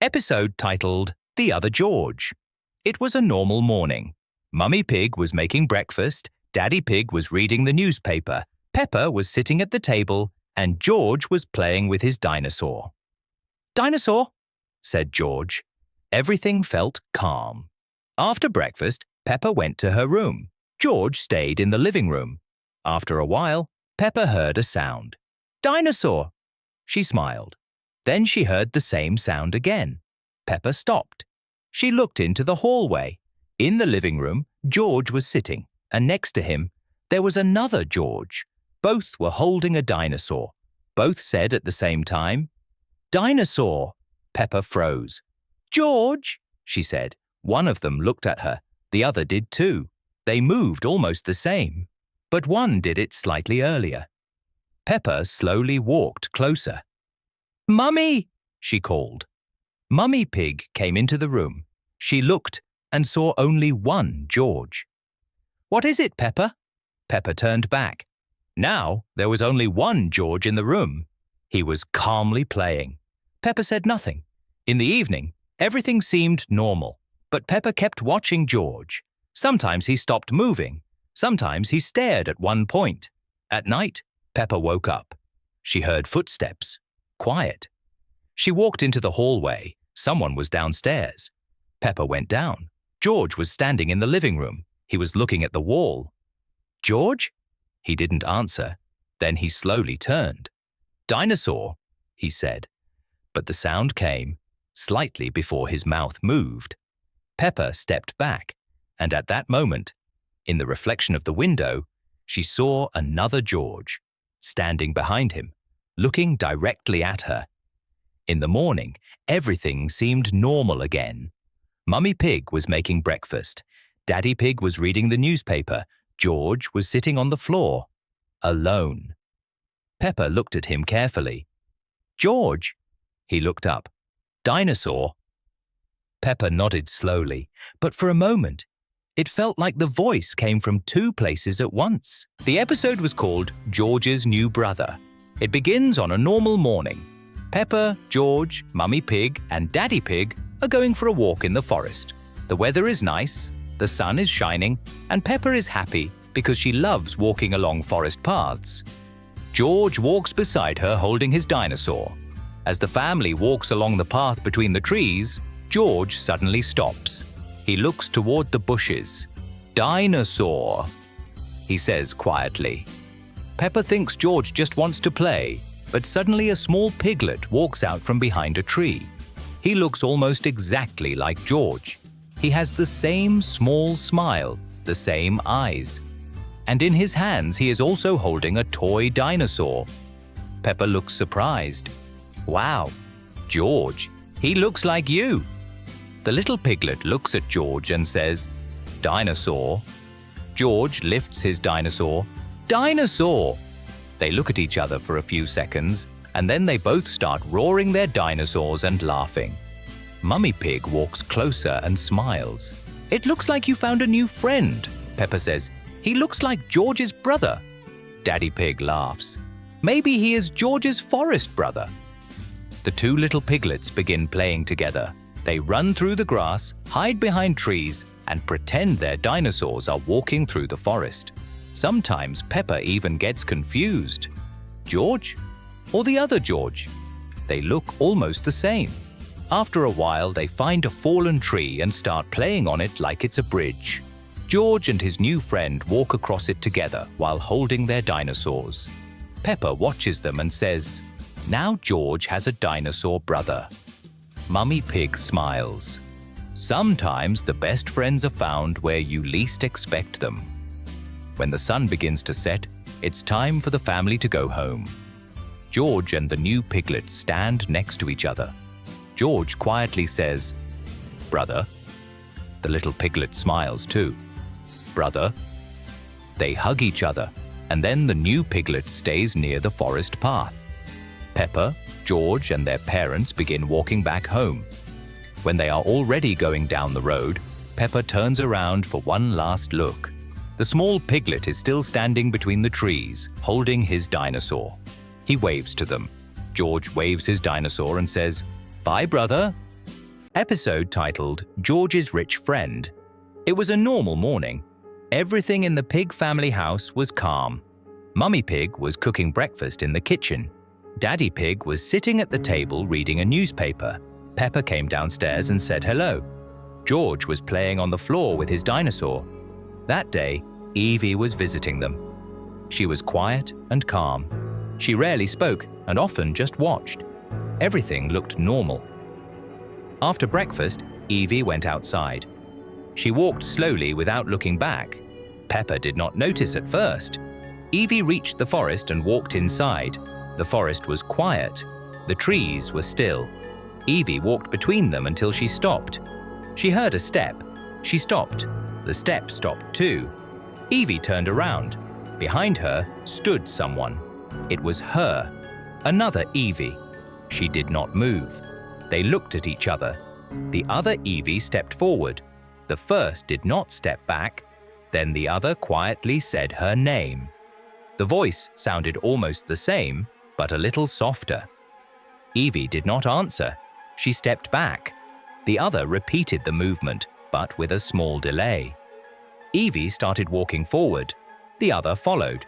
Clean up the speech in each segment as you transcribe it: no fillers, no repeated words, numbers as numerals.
Episode titled The Other George. It was a normal morning. Mummy Pig was making breakfast, Daddy Pig was reading the newspaper, Peppa was sitting at the table, and George was playing with his dinosaur. "Dinosaur," said George. Everything felt calm. After breakfast, Peppa went to her room. George stayed in the living room. After a while, Peppa heard a sound. "Dinosaur!" She smiled. Then she heard the same sound again. Peppa stopped. She looked into the hallway. In the living room, George was sitting, and next to him, there was another George. Both were holding a dinosaur. Both said at the same time, "Dinosaur!" Peppa froze. "George!" she said. One of them looked at her. The other did too. They moved almost the same, but one did it slightly earlier. Peppa slowly walked closer. "Mummy!" she called. Mummy Pig came into the room. She looked and saw only one George. "What is it, Peppa?" Peppa turned back. Now there was only one George in the room. He was calmly playing. Peppa said nothing. In the evening, everything seemed normal, but Peppa kept watching George. Sometimes he stopped moving. Sometimes he stared at one point. At night, Peppa woke up. She heard footsteps. Quiet. She walked into the hallway. Someone was downstairs. Peppa went down. George was standing in the living room. He was looking at the wall. "George?" He didn't answer. Then he slowly turned. "Dinosaur," he said. But the sound came slightly before his mouth moved. Peppa stepped back, and at that moment, in the reflection of the window, she saw another George, standing behind him, looking directly at her. In the morning, everything seemed normal again. Mummy Pig was making breakfast. Daddy Pig was reading the newspaper. George was sitting on the floor, alone. Peppa looked at him carefully. "George?" He looked up. "Dinosaur?" Peppa nodded slowly, but for a moment, it felt like the voice came from two places at once. The episode was called George's New Brother. It begins on a normal morning. Peppa, George, Mummy Pig, and Daddy Pig are going for a walk in the forest. The weather is nice, the sun is shining, and Peppa is happy because she loves walking along forest paths. George walks beside her holding his dinosaur. As the family walks along the path between the trees, George suddenly stops. He looks toward the bushes. "Dinosaur," he says quietly. Peppa thinks George just wants to play, but suddenly a small piglet walks out from behind a tree. He looks almost exactly like George. He has the same small smile, the same eyes. And in his hands he is also holding a toy dinosaur. Peppa looks surprised. "Wow, George, he looks like you." The little piglet looks at George and says, "Dinosaur." George lifts his dinosaur. "Dinosaur!" They look at each other for a few seconds, and then they both start roaring their dinosaurs and laughing. Mummy Pig walks closer and smiles. "It looks like you found a new friend," Peppa says. "He looks like George's brother." Daddy Pig laughs. "Maybe he is George's forest brother." The two little piglets begin playing together. They run through the grass, hide behind trees, and pretend their dinosaurs are walking through the forest. Sometimes Peppa even gets confused. George? Or the other George? They look almost the same. After a while, they find a fallen tree and start playing on it like it's a bridge. George and his new friend walk across it together while holding their dinosaurs. Peppa watches them and says, "Now George has a dinosaur brother." Mummy Pig smiles. Sometimes the best friends are found where you least expect them. When the sun begins to set, it's time for the family to go home. George and the new piglet stand next to each other. George quietly says, "Brother." The little piglet smiles too. "Brother." They hug each other, and then the new piglet stays near the forest path. Peppa, George, and their parents begin walking back home. When they are already going down the road, Peppa turns around for one last look. The small piglet is still standing between the trees, holding his dinosaur. He waves to them. George waves his dinosaur and says, "Bye, brother." Episode titled George's Rich Friend. It was a normal morning. Everything in the pig family house was calm. Mummy Pig was cooking breakfast in the kitchen. Daddy Pig was sitting at the table reading a newspaper. Peppa came downstairs and said hello. George was playing on the floor with his dinosaur. That day, Evie was visiting them. She was quiet and calm. She rarely spoke and often just watched. Everything looked normal. After breakfast, Evie went outside. She walked slowly without looking back. Peppa did not notice at first. Evie reached the forest and walked inside. The forest was quiet. The trees were still. Evie walked between them until she stopped. She heard a step. She stopped. The step stopped too. Evie turned around. Behind her stood someone. It was her, another Evie. She did not move. They looked at each other. The other Evie stepped forward. The first did not step back. Then the other quietly said her name. The voice sounded almost the same, but a little softer. Evie did not answer. She stepped back. The other repeated the movement, but with a small delay. Evie started walking forward. The other followed.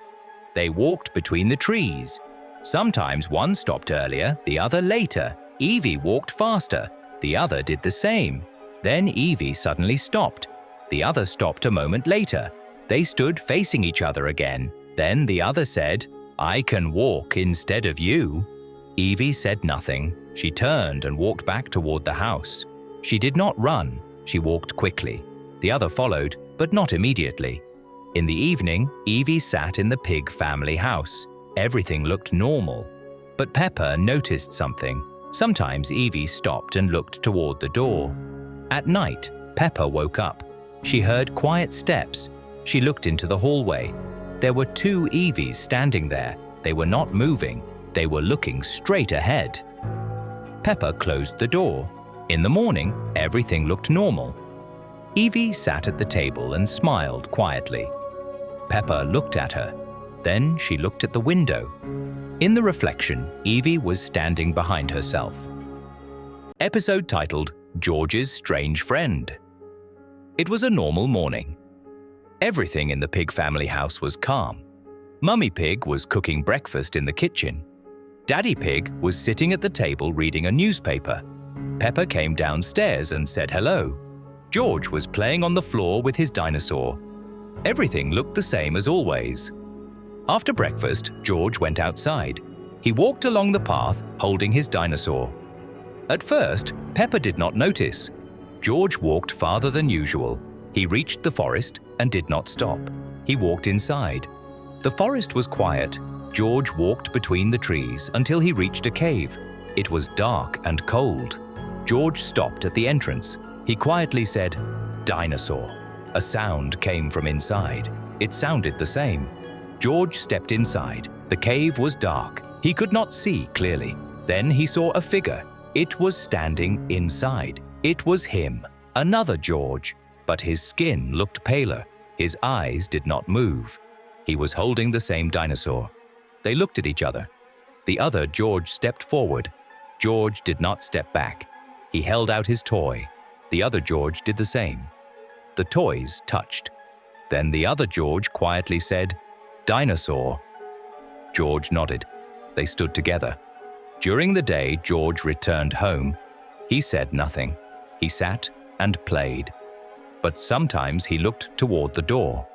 They walked between the trees. Sometimes one stopped earlier, the other later. Evie walked faster. The other did the same. Then Evie suddenly stopped. The other stopped a moment later. They stood facing each other again. Then the other said, "I can walk instead of you." Evie said nothing. She turned and walked back toward the house. She did not run. She walked quickly. The other followed, but not immediately. In the evening, Evie sat in the pig family house. Everything looked normal. But Peppa noticed something. Sometimes Evie stopped and looked toward the door. At night, Peppa woke up. She heard quiet steps. She looked into the hallway. There were two Evies standing there. They were not moving. They were looking straight ahead. Peppa closed the door. In the morning, everything looked normal. Evie sat at the table and smiled quietly. Peppa looked at her. Then she looked at the window. In the reflection, Evie was standing behind herself. Episode titled George's Strange Friend. It was a normal morning. Everything in the pig family house was calm. Mummy Pig was cooking breakfast in the kitchen. Daddy Pig was sitting at the table reading a newspaper. Peppa came downstairs and said hello. George was playing on the floor with his dinosaur. Everything looked the same as always. After breakfast, George went outside. He walked along the path holding his dinosaur. At first, Peppa did not notice. George walked farther than usual. He reached the forest and did not stop. He walked inside. The forest was quiet. George walked between the trees until he reached a cave. It was dark and cold. George stopped at the entrance. He quietly said, "Dinosaur." A sound came from inside. It sounded the same. George stepped inside. The cave was dark. He could not see clearly. Then he saw a figure. It was standing inside. It was him, another George, but his skin looked paler. His eyes did not move. He was holding the same dinosaur. They looked at each other. The other George stepped forward. George did not step back. He held out his toy. The other George did the same. The toys touched. Then the other George quietly said, "Dinosaur." George nodded. They stood together. During the day, George returned home. He said nothing. He sat and played. But sometimes he looked toward the door.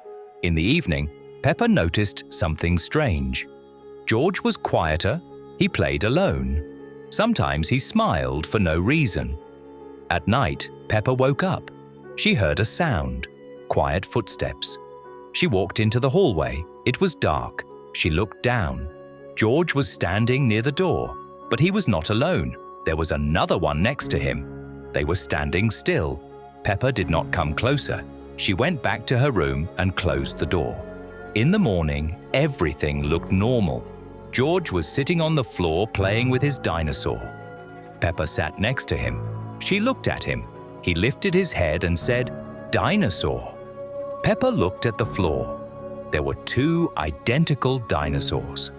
In the evening, Peppa noticed something strange. George was quieter. He played alone. Sometimes he smiled for no reason. At night, Peppa woke up. She heard a sound, quiet footsteps. She walked into the hallway. It was dark. She looked down. George was standing near the door, but he was not alone. There was another one next to him. They were standing still. Peppa did not come closer. She went back to her room and closed the door. In the morning, everything looked normal. George was sitting on the floor playing with his dinosaur. Peppa sat next to him. She looked at him. He lifted his head and said, "Dinosaur." Peppa looked at the floor. There were two identical dinosaurs.